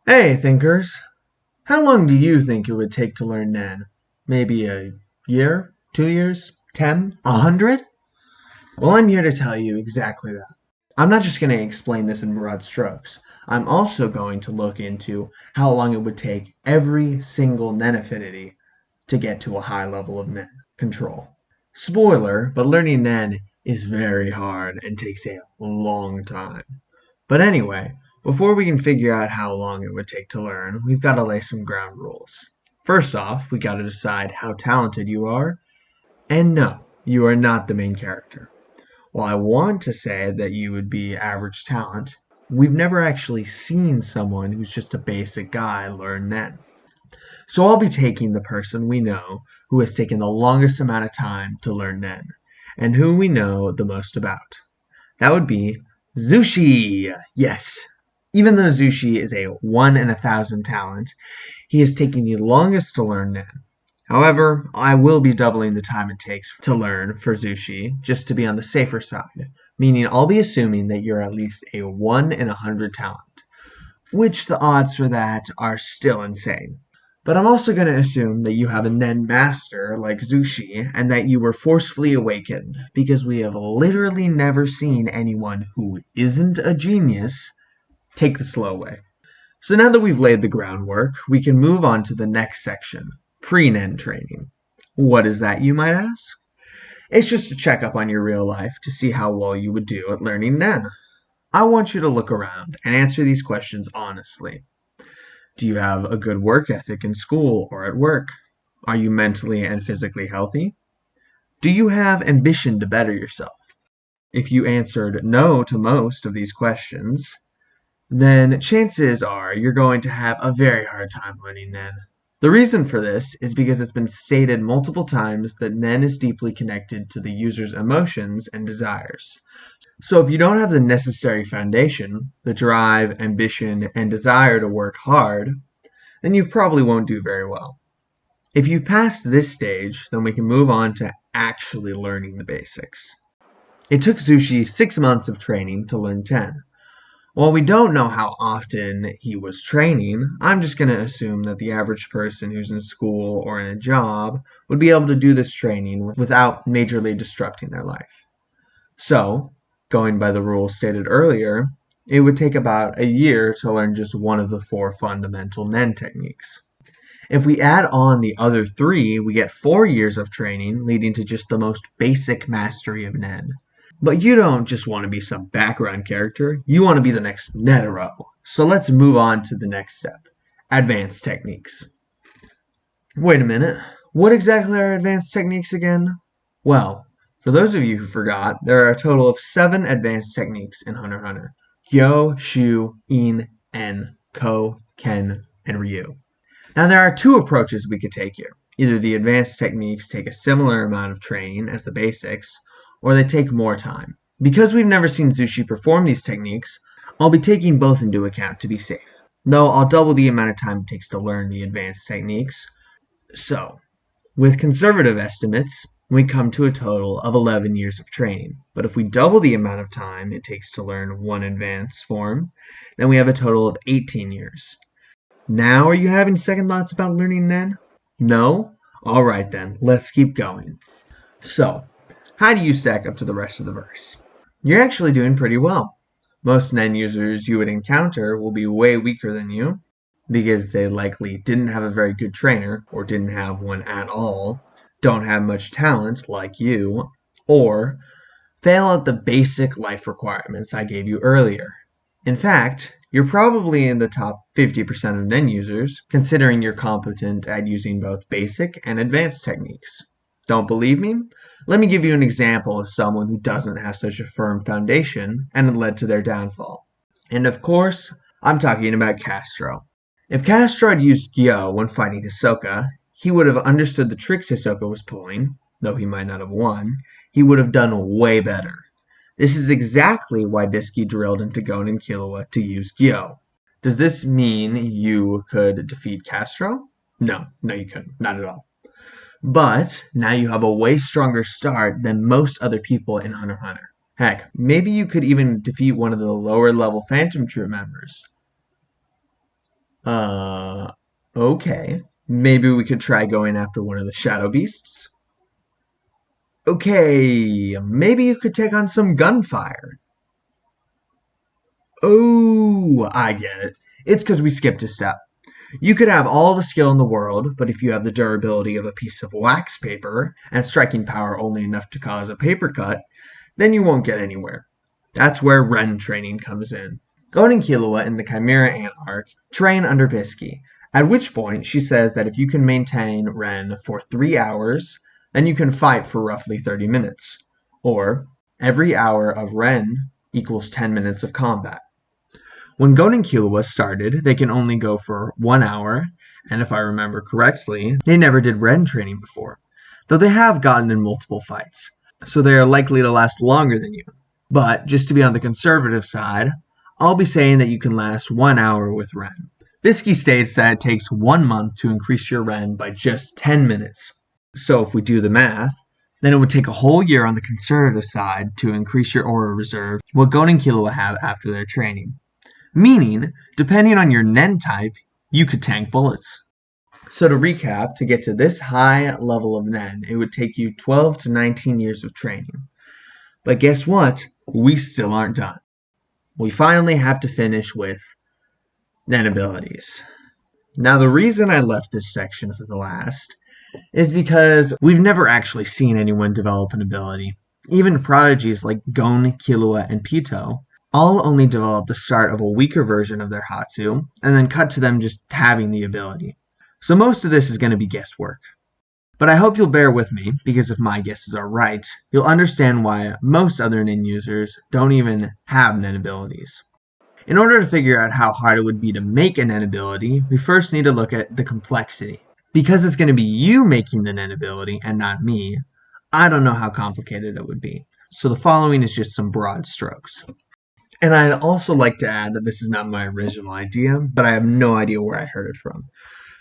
Hey, thinkers! How long do you think it would take to learn Nen? Maybe a year? 2 years? 10? 100? Well, I'm here to tell you exactly that. I'm not just going to explain this in broad strokes. I'm also going to look into how long it would take every single Nen affinity to get to a high level of Nen control. Spoiler, but learning Nen is very hard and takes a long time. But anyway, before we can figure out how long it would take to learn, we've got to lay some ground rules. First off, we got to decide how talented you are, and no, you are not the main character. While I want to say that you would be average talent, we've never actually seen someone who's just a basic guy learn Nen. So I'll be taking the person we know who has taken the longest amount of time to learn Nen, and who we know the most about. That would be Zushi. Yes. Even though Zushi is a 1 in 1,000 talent, he is taking the longest to learn Nen. However, I will be doubling the time it takes to learn for Zushi, just to be on the safer side, meaning I'll be assuming that you're at least a 1 in 100 talent, which the odds for that are still insane. But I'm also going to assume that you have a Nen master like Zushi and that you were forcefully awakened, because we have literally never seen anyone who isn't a genius take the slow way. So now that we've laid the groundwork, we can move on to the next section, pre-Nen training. What is that, you might ask? It's just a checkup on your real life to see how well you would do at learning Nen. I want you to look around and answer these questions honestly. Do you have a good work ethic in school or at work? Are you mentally and physically healthy? Do you have ambition to better yourself? If you answered no to most of these questions, then chances are you're going to have a very hard time learning Nen. The reason for this is because it's been stated multiple times that Nen is deeply connected to the user's emotions and desires. So if you don't have the necessary foundation, the drive, ambition, and desire to work hard, then you probably won't do very well. If you pass this stage, then we can move on to actually learning the basics. It took Zushi 6 months of training to learn 10. While we don't know how often he was training, I'm just going to assume that the average person who's in school or in a job would be able to do this training without majorly disrupting their life. So, going by the rules stated earlier, it would take about a year to learn just one of the four fundamental Nen techniques. If we add on the other three, we get 4 years of training, leading to just the most basic mastery of Nen. But you don't just want to be some background character, you want to be the next Netero. So let's move on to the next step, advanced techniques. Wait a minute, what exactly are advanced techniques again? Well, for those of you who forgot, there are a total of 7 advanced techniques in Hunter x Hunter. Gyo, Shu, In, En, Ko, Ken, and Ryu. Now there are two approaches we could take here. Either the advanced techniques take a similar amount of training as the basics, or they take more time. Because we've never seen Zushi perform these techniques, I'll be taking both into account to be safe. Though I'll double the amount of time it takes to learn the advanced techniques. So, with conservative estimates, we come to a total of 11 years of training. But if we double the amount of time it takes to learn one advanced form, then we have a total of 18 years. Now are you having second thoughts about learning Nen? No? Alright then, let's keep going. So, how do you stack up to the rest of the verse? You're actually doing pretty well. Most Nen users you would encounter will be way weaker than you, because they likely didn't have a very good trainer, or didn't have one at all, don't have much talent like you, or fail at the basic life requirements I gave you earlier. In fact, you're probably in the top 50% of Nen users, considering you're competent at using both basic and advanced techniques. Don't believe me? Let me give you an example of someone who doesn't have such a firm foundation and it led to their downfall. And of course, I'm talking about Castro. If Castro had used Gyo when fighting Hisoka, he would have understood the tricks Hisoka was pulling, though he might not have won. He would have done way better. This is exactly why Bisky drilled into Gon and Killua to use Gyo. Does this mean you could defeat Castro? No, you couldn't. Not at all. But now you have a way stronger start than most other people in Hunter x Hunter. Heck, maybe you could even defeat one of the lower level Phantom Troop members. Uh, okay. Maybe we could try going after one of the shadow beasts. Okay, maybe you could take on some gunfire. Oh, I get it. It's because we skipped a step. You could have all the skill in the world, but if you have the durability of a piece of wax paper and striking power only enough to cause a paper cut, then you won't get anywhere. That's where Ren training comes in. Gon and Killua in the Chimera Ant arc train under Bisky, at which point she says that if you can maintain Ren for 3 hours, then you can fight for roughly 30 minutes. Or, every hour of Ren equals 10 minutes of combat. When Gon and Killua started, they can only go for 1 hour, and if I remember correctly, they never did Ren training before, though they have gotten in multiple fights, so they are likely to last longer than you. But, just to be on the conservative side, I'll be saying that you can last 1 hour with Ren. Bisky states that it takes 1 month to increase your Ren by just 10 minutes. So if we do the math, then it would take a whole year on the conservative side to increase your aura reserve, what Gon and Killua have after their training. Meaning, depending on your Nen type, you could tank bullets. So to recap, to get to this high level of Nen, it would take you 12 to 19 years of training. But guess what? We still aren't done. We finally have to finish with Nen abilities. Now the reason I left this section for the last is because we've never actually seen anyone develop an ability. Even prodigies like Gon, Killua, and Pito all only develop the start of a weaker version of their Hatsu, and then cut to them just having the ability. So most of this is going to be guesswork. But I hope you'll bear with me, because if my guesses are right, you'll understand why most other Nen users don't even have Nen abilities. In order to figure out how hard it would be to make a Nen ability, we first need to look at the complexity. Because it's going to be you making the Nen ability and not me, I don't know how complicated it would be. So the following is just some broad strokes. And I'd also like to add that this is not my original idea, but I have no idea where I heard it from.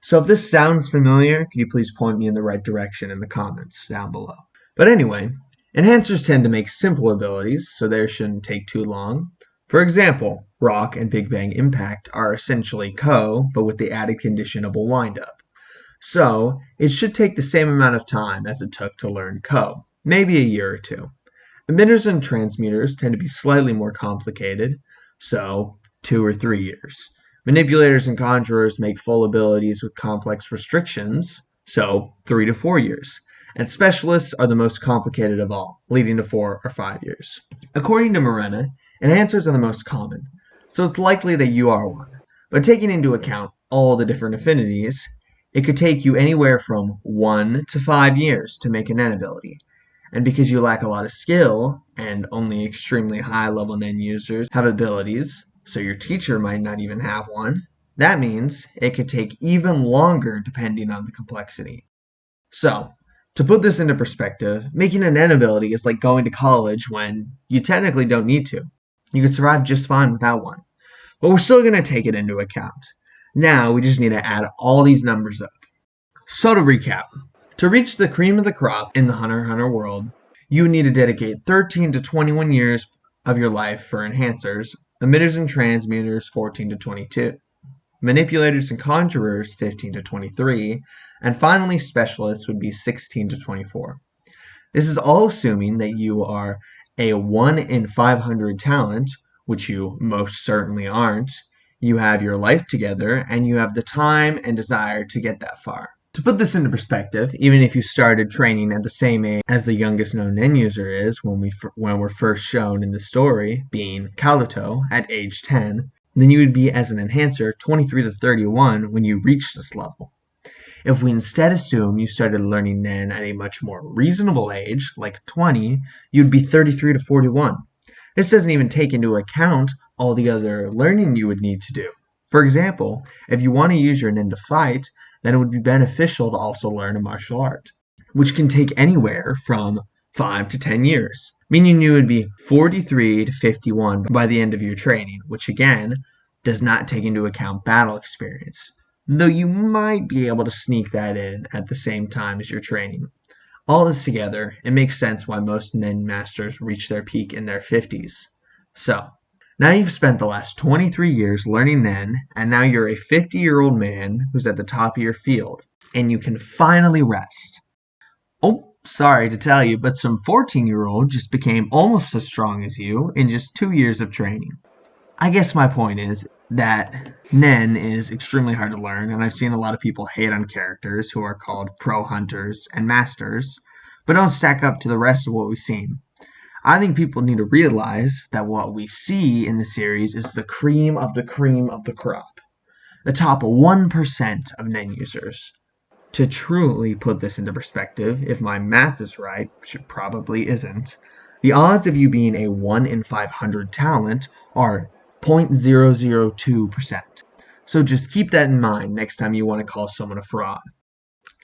So if this sounds familiar, could you please point me in the right direction in the comments down below. But anyway, enhancers tend to make simple abilities, so they shouldn't take too long. For example, Rock and Big Bang Impact are essentially Ko, but with the added condition of a wind-up. So it should take the same amount of time as it took to learn Ko, maybe a year or two. Emitters and transmuters tend to be slightly more complicated, so 2 or 3 years. Manipulators and conjurers make full abilities with complex restrictions, so 3 to 4 years. And specialists are the most complicated of all, leading to 4 or 5 years. According to Morena, enhancers are the most common, so it's likely that you are one. But taking into account all the different affinities, it could take you anywhere from 1 to 5 years to make a Nen ability. And because you lack a lot of skill, and only extremely high-level Nen users have abilities, so your teacher might not even have one, that means it could take even longer depending on the complexity. So, to put this into perspective, making a Nen ability is like going to college when you technically don't need to. You could survive just fine without one. But we're still going to take it into account. Now, we just need to add all these numbers up. So to recap, to reach the cream of the crop in the Hunter x Hunter world, you need to dedicate 13 to 21 years of your life for enhancers, emitters and transmuters 14 to 22, manipulators and conjurers 15 to 23, and finally specialists would be 16 to 24. This is all assuming that you are a 1 in 500 talent, which you most certainly aren't, you have your life together, and you have the time and desire to get that far. To put this into perspective, even if you started training at the same age as the youngest known Nen user is when we're first shown in the story, being Kaluto at age 10, then you would be as an enhancer 23 to 31 when you reach this level. If we instead assume you started learning Nen at a much more reasonable age, like 20, you'd be 33 to 41. This doesn't even take into account all the other learning you would need to do. For example, if you want to use your Nen to fight, then it would be beneficial to also learn a martial art, which can take anywhere from 5 to 10 years, meaning you would be 43 to 51 by the end of your training, which again, does not take into account battle experience, though you might be able to sneak that in at the same time as your training. All this together, it makes sense why most Nen masters reach their peak in their 50s. So, Now you've spent the last 23 years learning Nen, and now you're a 50-year-old man who's at the top of your field, and you can finally rest. Oh, sorry to tell you, but some 14-year-old just became almost as strong as you in just 2 years of training. I guess my point is that Nen is extremely hard to learn, and I've seen a lot of people hate on characters who are called pro hunters and masters, but don't stack up to the rest of what we've seen. I think people need to realize that what we see in the series is the cream of the cream of the crop, the top 1% of Nen users. To truly put this into perspective, if my math is right, which it probably isn't, the odds of you being a 1 in 500 talent are 0.002%. So just keep that in mind next time you want to call someone a fraud.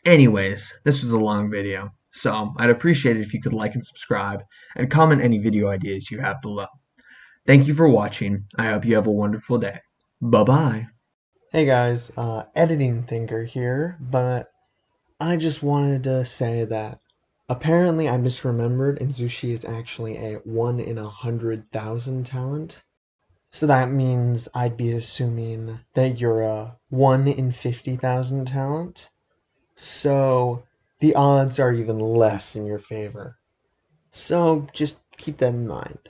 Anyways, this was a long video, so I'd appreciate it if you could like and subscribe and comment any video ideas you have below. Thank you for watching. I hope you have a wonderful day. Bye-bye. Hey guys, Editing Thinker here, but I just wanted to say that apparently I misremembered and Zushi is actually a 1 in 100,000 talent. So that means I'd be assuming that you're a 1 in 50,000 talent. So the odds are even less in your favor. So just keep that in mind.